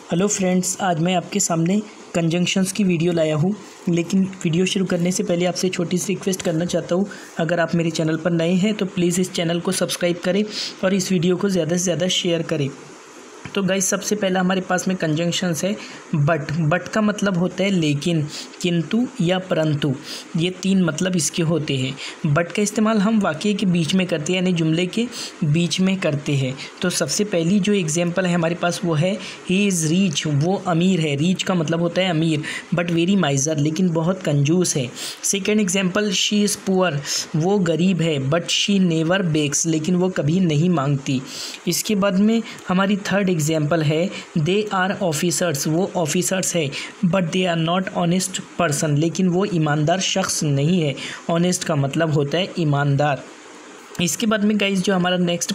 Hello friends, आज मैं आपके सामने कंजंक्शंस की वीडियो लाया हूँ। लेकिन वीडियो शुरू करने से पहले आपसे छोटी सी रिक्वेस्ट करना चाहता हूँ। अगर आप मेरे चैनल पर नए हैं तो प्लीज़ इस चैनल को सब्सक्राइब करें और इस वीडियो को ज़्यादा से ज़्यादा शेयर करें। तो गाइस, सबसे पहला हमारे पास में कंजंक्शंस है बट का मतलब होता है लेकिन, किंतु या परंतु। ये तीन मतलब इसके होते हैं। बट का इस्तेमाल हम वाक्य के बीच में करते हैं, यानी जुमले के बीच में करते हैं। तो सबसे पहली जो एग्जांपल है हमारे पास वो है ही इज़ रिच, वो अमीर है। रिच का मतलब होता है अमीर, बट वेरी माइजर, लेकिन बहुत कंजूस है। Second example, she is poor, वो गरीब है, बट शी नेवर बेग्स, लेकिन वो कभी नहीं मांगती। इसके बाद में हमारी थर्ड एग्जाम्पल है दे आर ऑफिसर्स, वो ऑफिसर्स है, but they are not honest person, लेकिन वो ईमानदार शख्स नहीं है। ऑनेस्ट का मतलब होता है ईमानदार। इसके बाद में गाइस जो हमारा नेक्स्ट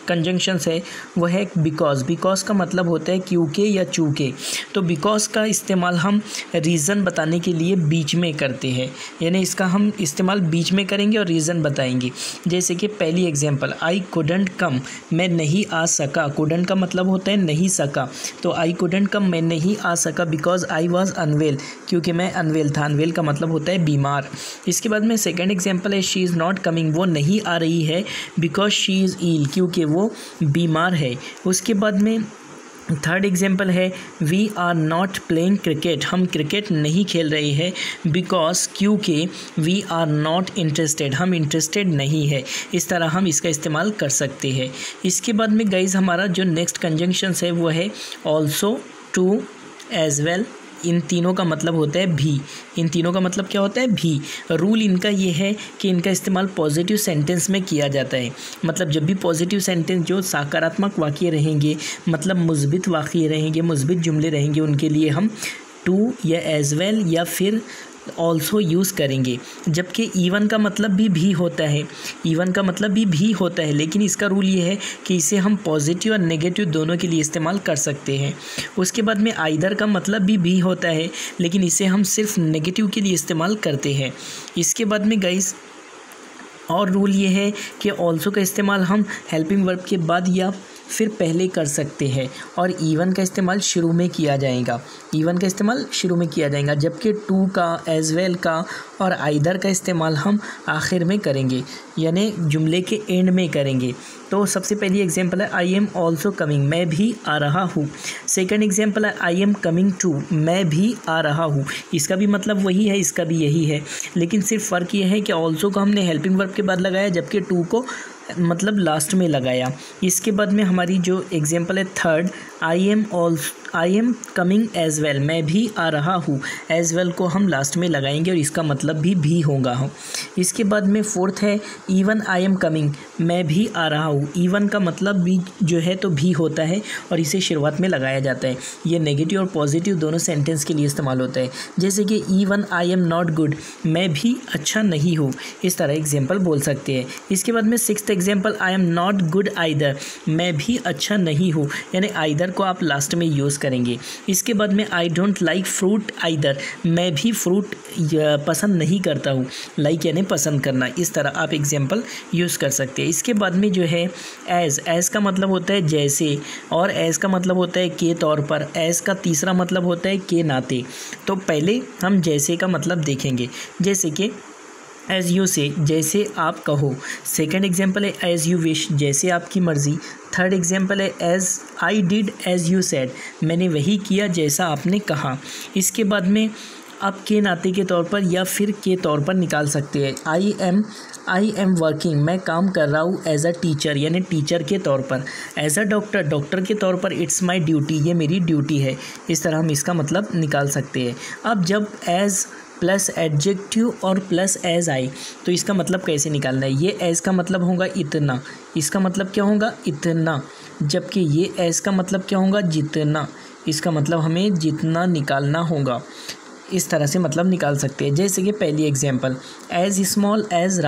कंजंक्शंस है वो है बिकॉज का मतलब होता है क्योंकि या चूँकि। तो बिकॉज का इस्तेमाल हम रीज़न बताने के लिए बीच में करते हैं, यानी इसका हम इस्तेमाल बीच में करेंगे और रीज़न बताएंगे। जैसे कि पहली एग्जांपल, आई कुडंट कम, मैं नहीं आ सका। कुडंट का मतलब होता है नहीं सका, तो आई कुडंट कम, मैं नहीं आ सका बिकॉज आई वॉज अनवेल, क्योंकि मैं अनवेल था। अनवेल का मतलब होता है बीमार। इसके बाद में सेकेंड एग्जाम्पल है शी इज़ नॉट कमिंग, वो नहीं आ रही है बिकॉज शी इज़ इल, क्योंकि वो बीमार है। उसके बाद में थर्ड एग्जाम्पल है we are not playing cricket, हम क्रिकेट नहीं खेल रहे हैं बिकॉज, क्योंकि वी आर नॉट इंटरेस्टेड, हम इंटरेस्टेड नहीं है। इस तरह हम इसका इस्तेमाल कर सकते हैं। इसके बाद में गाइज हमारा जो नेक्स्ट कंजंक्शंस है वो है ऑल्सो, टू, एज वेल। इन तीनों का मतलब होता है भी। इन तीनों का मतलब क्या होता है? भी। रूल इनका ये है कि इनका इस्तेमाल पॉजिटिव सेंटेंस में किया जाता है। मतलब जब भी पॉजिटिव सेंटेंस जो सकारात्मक वाक्य रहेंगे, मतलब मुस्बित वाक्य रहेंगे, मुस्बित जुमले रहेंगे, उनके लिए हम टू या एज वेल या फिर ऑल्सो यूज़ करेंगे। जबकि इवन का मतलब भी होता है, इवन का मतलब भी होता है, लेकिन इसका रूल ये है कि इसे हम पॉजिटिव और नेगेटिव दोनों के लिए इस्तेमाल कर सकते हैं। उसके बाद में आइदर का मतलब भी होता है, लेकिन इसे हम सिर्फ नेगेटिव के लिए इस्तेमाल करते हैं। इसके बाद में गाइस और रूल ये है कि ऑल्सो का इस्तेमाल हम हेल्पिंग वर्ब के बाद या फिर पहले कर सकते हैं, और इवन का इस्तेमाल शुरू में किया जाएगा। इवन का इस्तेमाल शुरू में किया जाएगा, जबकि टू का, एज वेल का और आइदर का इस्तेमाल हम आखिर में करेंगे, यानी जुमले के एंड में करेंगे। तो सबसे पहली एग्जांपल है आई एम ऑल्सो कमिंग, मैं भी आ रहा हूँ। सेकंड एग्जांपल है आई एम कमिंग टू, मैं भी आ रहा हूँ। इसका भी मतलब वही है, इसका भी यही है, लेकिन सिर्फ फ़र्क ये है कि ऑल्सो को हमने हेल्पिंग वर्ब के बाद लगाया, जबकि टू को मतलब लास्ट में लगाया। इसके बाद में हमारी जो एग्जांपल है third, I am coming as well, मैं भी आ रहा हूँ। एज वेल को हम लास्ट में लगाएंगे और इसका मतलब भी होगा। इसके बाद में फोर्थ है इवन आई एम कमिंग, मैं भी आ रहा हूँ। इवन का मतलब भी जो है तो भी होता है और इसे शुरुआत में लगाया जाता है। ये नेगेटिव और पॉजिटिव दोनों सेंटेंस के लिए इस्तेमाल होता है। जैसे कि even I am not good, मैं भी अच्छा नहीं हूँ। इस तरह एग्जाम्पल बोल सकते हैं। इसके बाद में sixth example, I am not good either, मैं भी अच्छा नहीं हूँ, यानी आइदर को आप लास्ट में यूज़ करेंगे। इसके बाद में I don't like fruit either, मैं भी फ्रूट पसंद नहीं करता हूँ। लाइक यानी पसंद करना। इस तरह आप एग्जाम्पल यूज़ कर सकते हैं। इसके बाद में जो है एज का मतलब होता है जैसे, और एज का मतलब होता है के तौर पर। एज का तीसरा मतलब होता है के नाते। तो पहले हम जैसे का मतलब देखेंगे, जैसे कि एज़ यू से, जैसे आप कहो। सेकंड एग्जाम्पल है एज़ यू विश, जैसे आपकी मर्ज़ी। थर्ड एग्जाम्पल है as I did as you said, मैंने वही किया जैसा आपने कहा। इसके बाद में आप के नाते के तौर पर या फिर के तौर पर निकाल सकते हैं। आई एम वर्किंग, मैं काम कर रहा हूँ एज अ टीचर, यानी टीचर के तौर पर। एज अ डॉक्टर, डॉक्टर के तौर पर। इट्स माई ड्यूटी, ये मेरी ड्यूटी है। इस तरह हम इसका मतलब निकाल सकते हैं। अब जब एज़ प्लस एडजेक्टिव और प्लस एज आई, तो इसका मतलब कैसे निकालना है? ये एज का मतलब होगा इतना, इसका मतलब क्या होगा? इतना। जबकि ये एज का मतलब क्या होगा? जितना। इसका मतलब हमें जितना निकालना होगा। इस तरह से मतलब निकाल सकते हैं। जैसे कि पहली example, as small as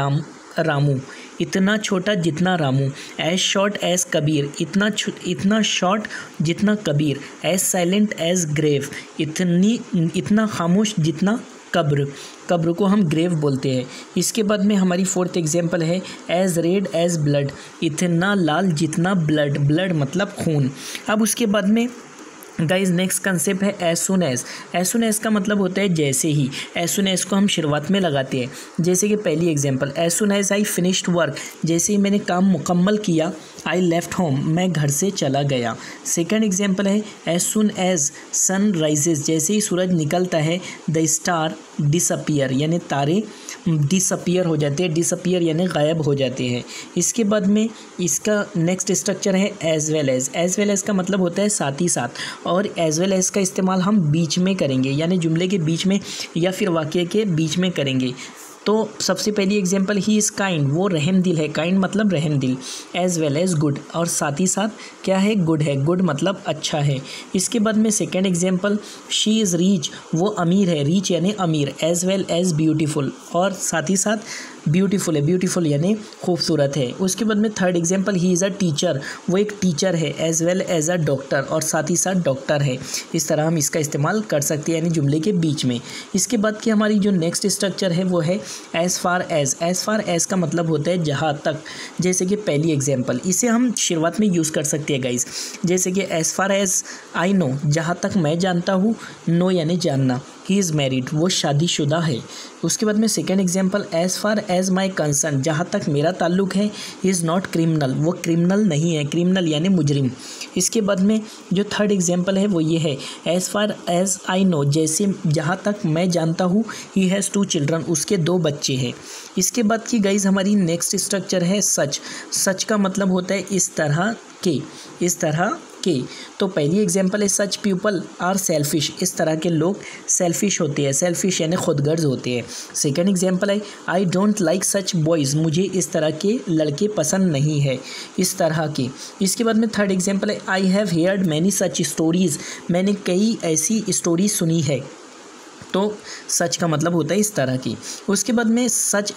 Ramu, इतना छोटा जितना Ramu. As short as Kabir, इतना शॉर्ट जितना Kabir. As silent as grave, इतना खामोश जितना कब्र को हम ग्रेव बोलते हैं। इसके बाद में हमारी फोर्थ एग्जांपल है एज रेड एज ब्लड, इतना लाल जितना ब्लड मतलब खून। अब उसके बाद में गाइज नेक्स्ट कंसेप्ट है as soon as. As soon as का मतलब होता है जैसे ही। एज सुन एज को हम शुरुआत में लगाते हैं, जैसे कि पहली example, as soon as I finished work, जैसे ही मैंने काम मुकम्मल किया, आई लेफ्ट होम, मैं घर से चला गया। सेकंड एग्जांपल है as soon as sun rises, जैसे ही सूरज निकलता है, द स्टार डिसअपियर, यानी तारे डिसअपियर हो जाते हैं, डिसअपियर यानी गायब हो जाते हैं। इसके बाद में इसका नेक्स्ट स्ट्रक्चर है as well as. As well as का मतलब होता है साथ ही साथ, और एज वेल एज का इस्तेमाल हम बीच में करेंगे, यानी जुमले के बीच में या फिर वाक्य के बीच में करेंगे। तो सबसे पहली एग्जांपल, ही इज़ काइंड, वो रहम दिल है, काइंड मतलब रहम दिल, एज वेल एज गुड, और साथ ही साथ क्या है, गुड है, गुड मतलब अच्छा है। इसके बाद में second example, she is reach, वो अमीर है, रीच यानी अमीर, एज वेल एज ब्यूटीफुल, और साथ ही साथ ब्यूटीफुल है, ब्यूटीफुल यानी खूबसूरत है। उसके बाद में third example, he is a teacher, वो एक टीचर है, as well as a doctor, और साथ ही साथ डॉक्टर है। इस तरह हम इसका इस्तेमाल कर सकते हैं, यानी जुमले के बीच में। इसके बाद की हमारी जो नेक्स्ट स्ट्रक्चर है वो है as far as. As far as का मतलब होता है जहाँ तक, जैसे कि पहली एग्जांपल, इसे हम शुरुआत में यूज़ कर सकते हैं गाइज, जैसे कि as far as I know, जहाँ तक मैं जानता हूँ, नो यानी जानना, ही इज़ मैरिड, वो शादीशुदा है। उसके बाद में second example, as far as my concern, जहाँ तक मेरा ताल्लुक़ है, ही इज़ नॉट क्रिमिनल, वो क्रिमिनल नहीं है, क्रिमिनल यानी मुजरिम। इसके बाद में जो थर्ड एग्जांपल है वो ये है, as far as I know, जैसे जहाँ तक मैं जानता हूँ, ही हैज़ 2 चिल्ड्रन, उसके 2 बच्चे हैं। इसके बाद की गाइज हमारी नेक्स्ट स्ट्रक्चर है सच। सच का मतलब होता है इस तरह के, इस तरह के। तो पहली एग्जांपल है सच पीपल आर सेल्फिश, इस तरह के लोग सेल्फिश होते हैं, सेल्फिश यानी खुदगर्ज होते हैं। सेकंड एग्जांपल है I don't like such boys, मुझे इस तरह के लड़के पसंद नहीं है, इस तरह के। इसके बाद में थर्ड एग्जांपल है I have heard many such stories, मैंने कई ऐसी स्टोरी सुनी है। तो सच का मतलब होता है इस तरह की। उसके बाद में सच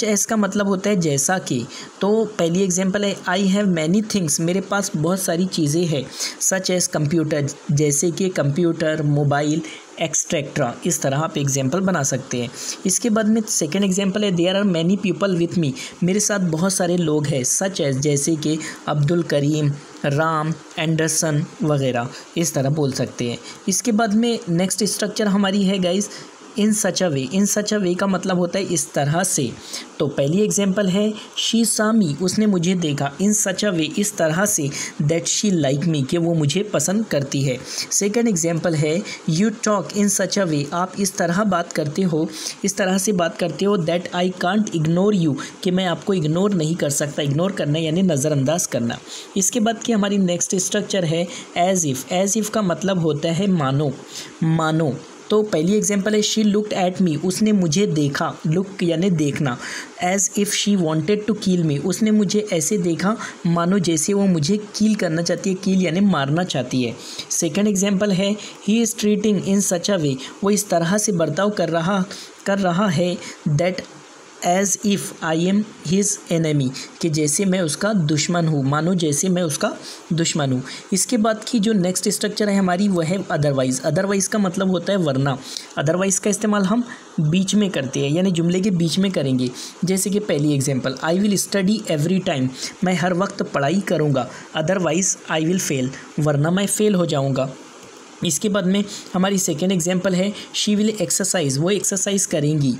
एज़ का मतलब होता है जैसा कि। तो पहली एग्जांपल है आई हैव मैनी थिंग्स, मेरे पास बहुत सारी चीज़ें हैं, सच एज़ कंप्यूटर, जैसे कि कंप्यूटर, मोबाइल, एक्सट्रैक्ट्रा, इस तरह आप एग्जांपल बना सकते हैं। इसके बाद में सेकंड एग्जांपल है there are many people with me, मेरे साथ बहुत सारे लोग हैं, सच एज़ जैसे कि अब्दुल करीम, राम, एंडरसन वगैरह, इस तरह बोल सकते हैं। इसके बाद में नेक्स्ट स्ट्रक्चर हमारी है गाइस इन सच अ वे। इन सच अ वे का मतलब होता है इस तरह से। तो पहली एग्जांपल है शी सा मी, उसने मुझे देखा, इन सच अ वे, इस तरह से, दैट शी लाइक मी, कि वो मुझे पसंद करती है। सेकंड एग्जांपल है यू टॉक इन सच अ वे, आप इस तरह बात करते हो, इस तरह से बात करते हो, that I can't ignore you, कि मैं आपको इग्नोर नहीं कर सकता। इग्नोर करना यानी नज़रअंदाज करना। इसके बाद की हमारी नेक्स्ट स्ट्रक्चर है एज इफ़। एज इफ़ का मतलब होता है मानो, मानो। तो पहली एग्जांपल है शी लुक्ड एट मी, उसने मुझे देखा, लुक यानी देखना, as if she wanted to kill me, उसने मुझे ऐसे देखा मानो जैसे वो मुझे किल करना चाहती है, किल यानी मारना चाहती है। सेकंड एग्जांपल है ही इज़ ट्रीटिंग इन सच अ वे, वो इस तरह से बर्ताव कर रहा है, that as if I am his enemy, कि जैसे मैं उसका दुश्मन हूँ, मानो जैसे मैं उसका दुश्मन हूँ। इसके बाद की जो नेक्स्ट स्ट्रक्चर है हमारी वो है अदरवाइज़। अदरवाइज़ का मतलब होता है वरना। अदरवाइज़ का इस्तेमाल हम बीच में करते हैं, यानी जुमले के बीच में करेंगे। जैसे कि पहली example I will study every time, मैं हर वक्त पढ़ाई करूँगा, अदरवाइज़ आई विल फेल, वरना मैं फेल हो जाऊँगा। इसके बाद में हमारी सेकेंड एग्जांपल है शी विल एक्सरसाइज, वो एक्सरसाइज करेंगी,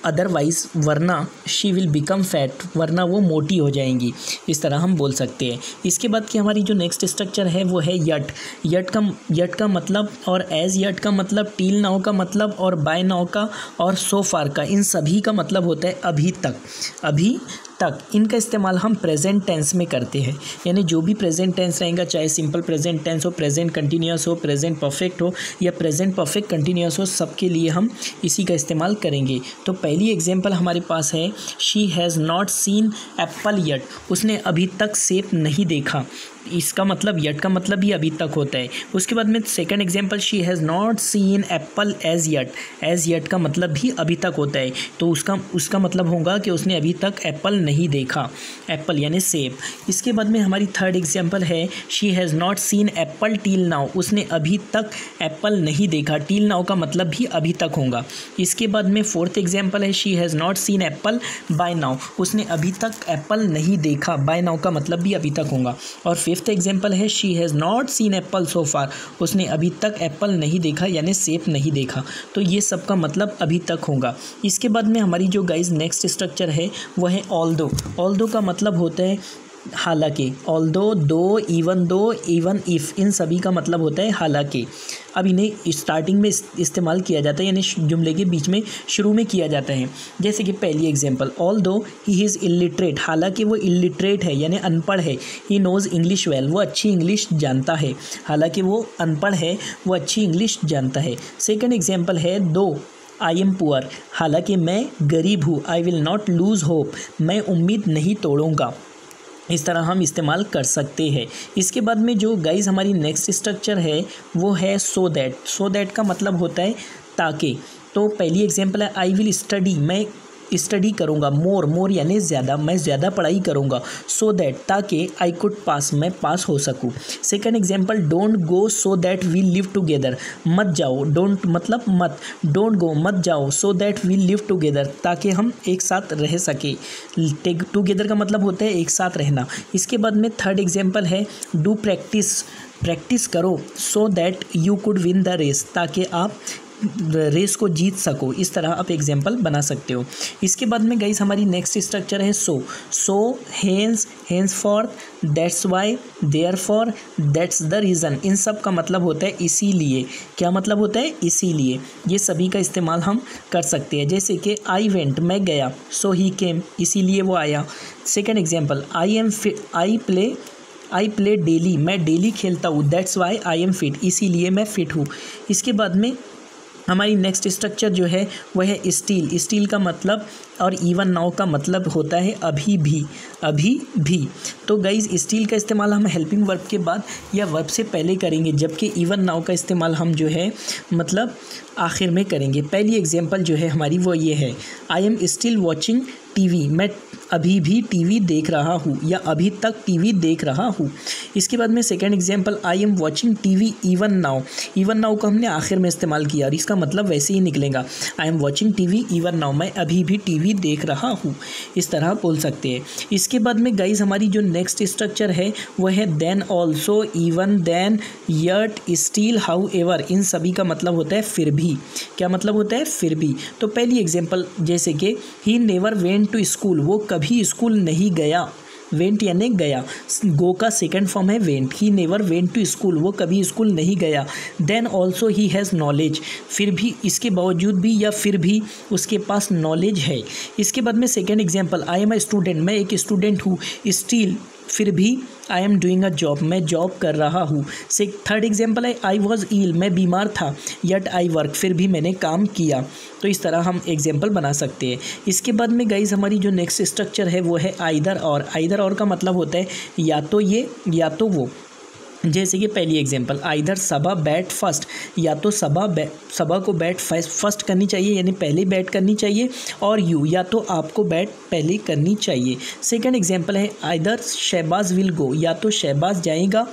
अदरवाइज़ वरना शी विल बिकम फैट, वरना वो मोटी हो जाएंगी। इस तरह हम बोल सकते हैं। इसके बाद की हमारी जो नेक्स्ट स्ट्रक्चर है वो है यट। यट का मतलब और एज यट का मतलब, टील नाउ का मतलब और बाय नाउ का और सो फार का, इन सभी का मतलब होता है अभी तक, अभी तक। इनका इस्तेमाल हम प्रेजेंट टेंस में करते हैं, यानी जो भी प्रेजेंट टेंस रहेगा, चाहे सिंपल प्रेजेंट टेंस हो, प्रेजेंट कंटिन्यूअस हो, प्रेजेंट परफेक्ट हो या प्रेजेंट परफेक्ट कंटिन्यूअस हो, सबके लिए हम इसी का इस्तेमाल करेंगे। तो पहली एग्जांपल हमारे पास है she has not seen Apple yet, उसने अभी तक सेब नहीं देखा। इसका मतलब यट का मतलब भी अभी तक होता है। उसके बाद में second example she has not seen apple as yet, as yet का मतलब भी अभी तक होता है, तो उसका मतलब होगा कि उसने अभी तक एप्पल नहीं देखा, एप्पल यानी सेब। इसके बाद में हमारी थर्ड एग्जांपल है she has not seen apple till now, उसने अभी तक एप्पल नहीं देखा, टील नाउ का मतलब भी अभी तक होगा। इसके बाद में फोर्थ एग्जांपल है she has not seen apple by now, उसने अभी तक एप्पल नहीं देखा, बाय नाउ का मतलब भी अभी तक होगा। और फिफ्थ एग्जाम्पल है she has not seen apple so far, उसने अभी तक एप्पल नहीं देखा यानी सेब नहीं देखा। तो ये सब का मतलब अभी तक होगा। इसके बाद में हमारी जो गाइज नेक्स्ट स्ट्रक्चर है वो है ऑल्दो। ऑल्दो का मतलब होता है हालांकि, ऑल्दो, दो, इवन दो, इवन इफ़, इन सभी का मतलब होता है हालांकि। अब इन्हें स्टार्टिंग में इस्तेमाल किया जाता है यानी जुमले के बीच में शुरू में किया जाता है। जैसे कि पहली example, although he is illiterate, हालांकि वो इलिटरेट है यानी अनपढ़ है। ही नोज़ इंग्लिश वेल, वो अच्छी इंग्लिश जानता है। हालांकि वो अनपढ़ है, वो अच्छी इंग्लिश जानता है। सेकेंड एग्जाम्पल है दो आई एम पुअर, हालांकि मैं गरीब हूँ। I will not lose hope, मैं उम्मीद नहीं तोड़ूंगा। इस तरह हम इस्तेमाल कर सकते हैं। इसके बाद में जो गाइज हमारी नेक्स्ट स्ट्रक्चर है वो है सो दैट। सो दैट का मतलब होता है ताकि। तो पहली एग्जांपल है आई विल स्टडी, मैं स्टडी करूँगा। मोर, मोर यानी ज़्यादा, मैं ज़्यादा पढ़ाई करूँगा। सो दैट, ताकि आई कुड पास, मैं पास हो सकूँ। Second example, don't go so that we live together, मत जाओ। डोंट मतलब मत, डोंट गो मत जाओ, so that we live together, ताकि हम एक साथ रह सके। टुगेदर का मतलब होता है एक साथ रहना। इसके बाद में थर्ड एग्जाम्पल है डू प्रैक्टिस, प्रैक्टिस करो so that you could win the race, ताकि आप रेस को जीत सको। इस तरह आप एग्जाम्पल बना सकते हो। इसके बाद में गाइस हमारी नेक्स्ट स्ट्रक्चर है so. So, hence, hence for, that's why, therefore, that's the reason, इन सब का मतलब होता है इसीलिए। क्या मतलब होता है? इसीलिए। ये सभी का इस्तेमाल हम कर सकते हैं। जैसे कि आई वेंट, मैं गया। सो ही केम, इसीलिए वो आया। Second example, I play daily, मैं डेली खेलता हूँ। That's why I am fit, इसीलिए मैं फिट हूँ। इसके बाद में हमारी नेक्स्ट स्ट्रक्चर जो है वह है स्टिल। स्टिल का मतलब और इवन नाउ का मतलब होता है अभी भी, अभी भी। तो गाइज स्टिल का इस्तेमाल हम हेल्पिंग वर्ब के बाद या वर्ब से पहले करेंगे, जबकि इवन नाउ का इस्तेमाल हम जो है मतलब आखिर में करेंगे। पहली एग्जांपल जो है हमारी वो ये है, I am still watching TV, मैं अभी भी टीवी देख रहा हूँ या अभी तक टीवी देख रहा हूँ। इसके बाद में second example, I am watching TV even now. Even now को हमने आखिर में इस्तेमाल किया और इसका मतलब वैसे ही निकलेगा, I am watching TV even now, मैं अभी भी टीवी देख रहा हूँ। इस तरह बोल सकते हैं। इसके बाद में गाइज हमारी जो नेक्स्ट स्ट्रक्चर है वह है then, also, even, then, yet, still, however, इन सभी का मतलब होता है फिर भी। क्या मतलब होता है? फिर भी। तो पहली एग्जांपल जैसे कि he never went to school, वो कभी स्कूल नहीं गया। वेंट यानी गया, गो का सेकंड फॉर्म है went. He never went to school, वो कभी स्कूल नहीं गया। Then also he has knowledge, फिर भी, इसके बावजूद भी या फिर भी उसके पास नॉलेज है। इसके बाद में second example, I am a student, मैं एक स्टूडेंट हूँ। स्टिल, फिर भी, I am doing a job, मैं जॉब कर रहा हूँ। थर्ड एग्जांपल है आई वॉज इल, मैं बीमार था। यट आई वर्क, फिर भी मैंने काम किया। तो इस तरह हम एग्जांपल बना सकते हैं। इसके बाद में गाइज हमारी जो नेक्स्ट स्ट्रक्चर है वो है आइदर और। आइदर और का मतलब होता है या तो ये या तो वो। जैसे कि पहली एग्जांपल, आइदर सबा बैट फर्स्ट, या तो सबा को बैट फर्स्ट करनी चाहिए यानी पहले बैट करनी चाहिए, और यू, या तो आपको बैट पहले करनी चाहिए। सेकंड एग्जांपल है आइदर शहबाज विल गो, या तो शहबाज जाएगा,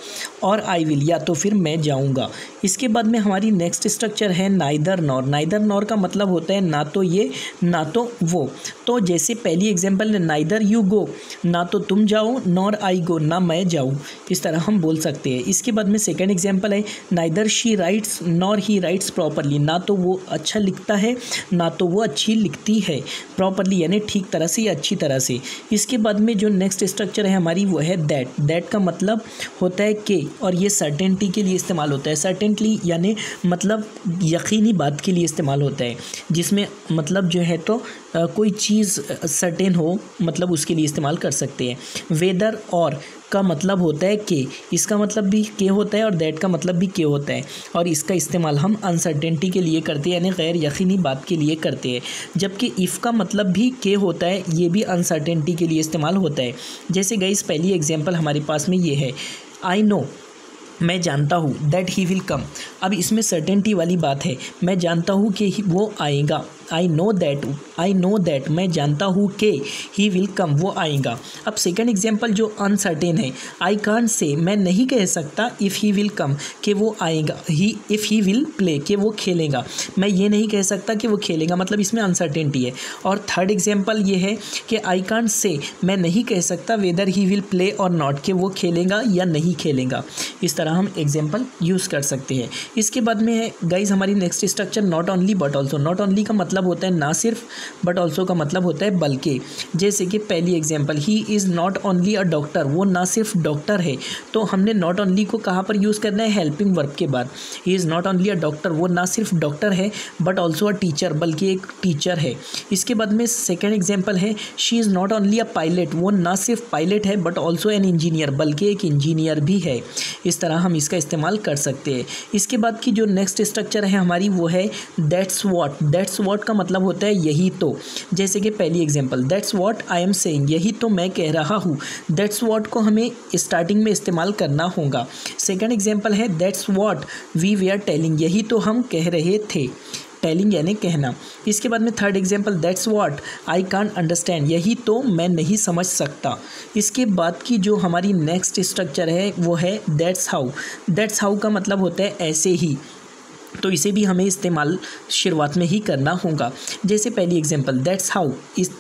और आई विल, या तो फिर मैं जाऊंगा। इसके बाद में हमारी नेक्स्ट स्ट्रक्चर है नाइदर नॉर। नाइदर नॉर का मतलब होता है ना तो ये ना तो वो। तो जैसे पहली एग्जांपल है नाइदर यू गो, ना तो तुम जाओ, नॉर आई गो, ना मैं जाऊँ। इस तरह हम बोल सकते हैं। इसके बाद में सेकंड एग्जांपल है neither she writes nor he rights properly, ना तो वो अच्छा लिखता है ना तो वो अच्छी लिखती है। प्रॉपरली यानी ठीक तरह से या अच्छी तरह से। इसके बाद में जो नेक्स्ट स्ट्रक्चर है हमारी वो है दैट। दैट का मतलब होता है कि, और ये सर्टेनिटी के लिए इस्तेमाल होता है। सर्टेनली यानी मतलब यकीनी बात के लिए इस्तेमाल होता है, जिसमें मतलब जो है तो कोई चीज़ सर्टेन हो, मतलब उसके लिए इस्तेमाल कर सकते हैं। वेदर और का मतलब होता है के, इसका मतलब भी के होता है और दैट का मतलब भी के होता है, और इसका इस्तेमाल हम अनसर्टेनिटी के लिए करते हैं यानी गैर यकीनी बात के लिए करते हैं। जबकि इफ़ का मतलब भी के होता है, ये भी अनसर्टेनिटी के लिए इस्तेमाल होता है। जैसे गाइस पहली एग्जांपल हमारे पास में ये है, आई नो, मैं जानता हूँ, दैट ही विल कम। अब इसमें सर्टेनिटी वाली बात है, मैं जानता हूँ कि वो आएगा। आई नो दैट मैं जानता हूँ कि ही विल कम वो आएगा। अब सेकंड एग्जांपल जो अनसर्टेन है, आई कांट से मैं नहीं कह सकता इफ़ ही विल कम कि वो आएगा, इफ़ ही विल प्ले कि वो खेलेगा, मैं ये नहीं कह सकता कि वो खेलेगा, मतलब इसमें अनसर्टेनिटी है। और थर्ड एग्जांपल ये है कि आई कांट से मैं नहीं कह सकता वेदर ही विल प्ले और नॉट कि वो खेलेगा या नहीं खेलेगा। इस तरह हम एग्जांपल यूज़ कर सकते हैं। इसके बाद में है गाइज हमारी next structure not only but also. Not only का मतलब होता है ना सिर्फ, बट ऑल्सो का मतलब होता है बल्कि। जैसे कि पहली example, he is not only a doctor, वो ना सिर्फ डॉक्टर है, तो हमने नॉट ओनली को कहाँ पर यूज़ करना है, हेल्पिंग वर्ब के बाद। He is not only a doctor, वो ना सिर्फ डॉक्टर है बट ऑल्सो अ टीचर, बल्कि एक टीचर है। इसके बाद में सेकेंड एग्जाम्पल है, she is not only a pilot, वो ना सिर्फ पायलट है बट ऑल्सो एन इंजीनियर, बल्कि एक इंजीनियर भी है। इस तरह हम इसका इस्तेमाल कर सकते हैं। इसके बाद की जो नेक्स्ट स्ट्रक्चर है हमारी वो है दैट्स व्हाट। दैट्स व्हाट का मतलब होता है यही तो। जैसे कि पहली example, that's what I am saying, यही तो मैं कह रहा हूँ। दैट्स व्हाट को हमें स्टार्टिंग में इस्तेमाल करना होगा। सेकंड एग्जांपल है that's what we way are telling, यही तो हम कह रहे थे, टेलिंग यानी कहना। इसके बाद में third example, that's what I can't understand, यही तो मैं नहीं समझ सकता। इसके बाद की जो हमारी नेक्स्ट स्ट्रक्चर है वो है दैट्स हाउ। दैट्स हाउ का मतलब होता है ऐसे ही, तो इसे भी हमें इस्तेमाल शुरुआत में ही करना होगा। जैसे पहली एग्जांपल, दैट्स हाउ इस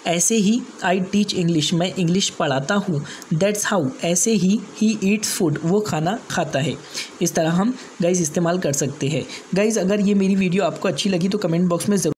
ऐसे ही आई टीच इंग्लिश, मैं इंग्लिश पढ़ाता हूँ। दैट्स हाउ ऐसे ही ईट्स फूड, वो खाना खाता है। इस तरह हम गाइज़ इस्तेमाल कर सकते हैं। गाइज़ अगर ये मेरी वीडियो आपको अच्छी लगी तो कमेंट बॉक्स में ज़रूर